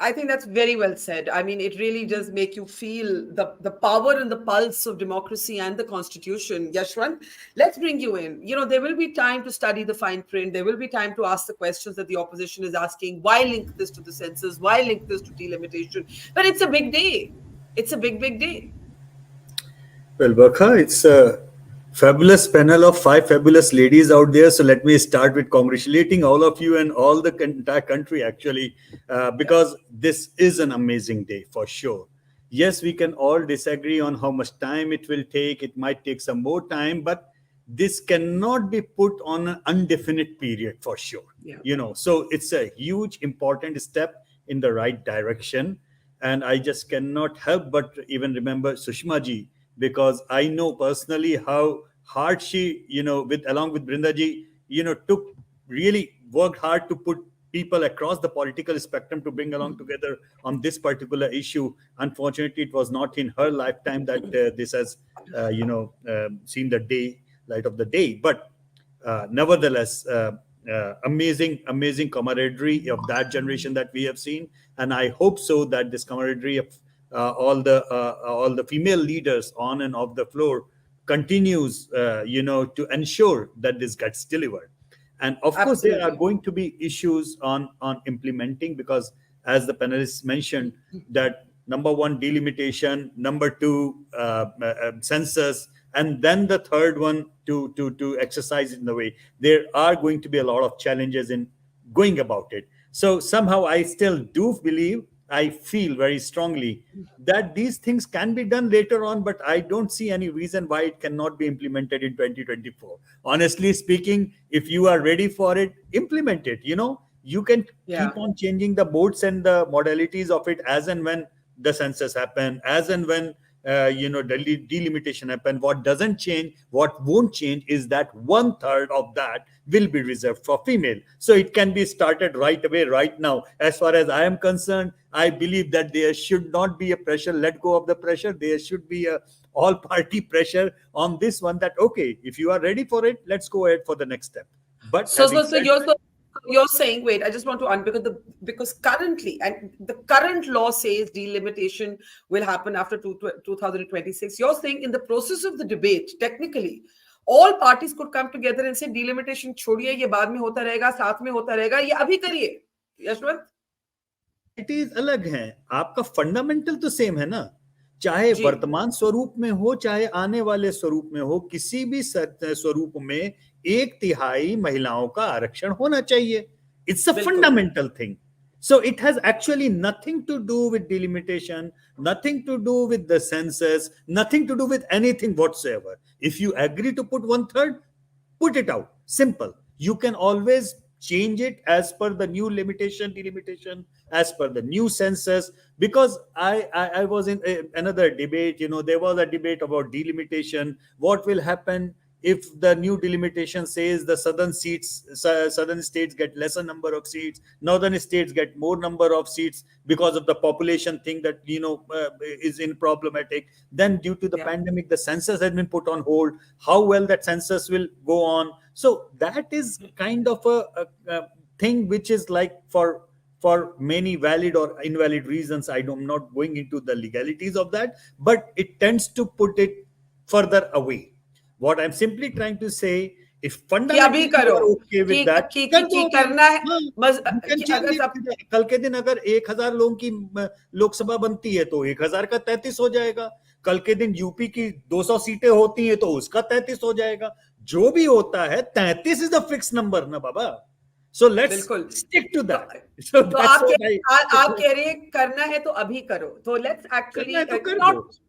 I think that's very well said. I mean, it really does make you feel the power and the pulse of democracy and the constitution. Yashwant, let's bring you in. There will be time to study the fine print. There will be time to ask the questions that the opposition is asking. Why link this to the census? Why link this to delimitation? But it's a big day. It's a big, big day. Well, Barkha, it's a fabulous panel of five fabulous ladies out there. So let me start with congratulating all of you and all the entire country, actually, because this is an amazing day for sure. Yes, we can all disagree on how much time it will take. It might take some more time, but this cannot be put on an indefinite period for sure. Yeah. So it's a huge, important step in the right direction. And I just cannot help but even remember Sushma ji, because I know personally how hard she, along with Brinda ji, really worked hard to put people across the political spectrum to bring along together on this particular issue. Unfortunately, it was not in her lifetime that this has, seen the light of the day. But nevertheless, amazing camaraderie of that generation that we have seen, and I hope so that this camaraderie of all the female leaders on and off the floor continues, to ensure that this gets delivered. And of course, there are going to be issues on implementing, because as the panelists mentioned, that number one, delimitation, number two, census, and then the third one to exercise in the way. There are going to be a lot of challenges in going about it. So somehow I still do believe, I feel very strongly that these things can be done later on, but I don't see any reason why it cannot be implemented in 2024. Honestly speaking, if you are ready for it, implement it. You can keep on changing the modes and the modalities of it as and when the census happen, as and when delimitation happen. What doesn't change, what won't change is that 1/3 of that will be reserved for female. So it can be started right away, right now. As far as I am concerned, I believe that there should not be a pressure. Let go of the pressure. There should be a all-party pressure on this one, that okay, if you are ready for it, let's go ahead for the next step. But so you're saying, wait, I just want to because currently, and the current law says delimitation will happen after 2026. You're saying in the process of the debate, technically, all parties could come together and say delimitation छोड़िए, ये बाद में होता रहेगा, साथ में होता रहेगा, ये अभी करिए. Yashwant? It is अलग है, आपका फंडामेंटल तो सेम है ना, चाहे वर्तमान स्वरूप में हो, चाहे आने वाले स्वरूप में हो, किसी भी स्वरूप में 1/3 महिलाओं का आरक्षण होना चाहिए. It's a fundamental thing. So it has actually nothing to do with delimitation, nothing to do with the census, nothing to do with anything whatsoever. If you agree to put 1/3, put it out. Simple. You can always change it as per the new delimitation, as per the new census. Because I was in another debate, there was a debate about delimitation. What will happen if the new delimitation says the southern states get lesser number of seats, northern states get more number of seats because of the population thing that is in problematic. Then due to the pandemic, the census has been put on hold. How well that census will go on? So that is kind of a thing which is like for many valid or invalid reasons. I'm not going into the legalities of that, but it tends to put it further away. What I'm simply trying to say, if fundamentally you are okay with that, कल के दिन अगर 1000 लोगों की लोकसभा बनती है तो 1000 का 33 हो जाएगा. कल के दिन यूपी की 200 सीटें होती हैं तो उसका 33 हो जाएगा. जो भी होता है 33 is the fixed number ना बाबा. So let's stick to that. So आप कह रहे हैं करना है तो अभी करो. So let's actually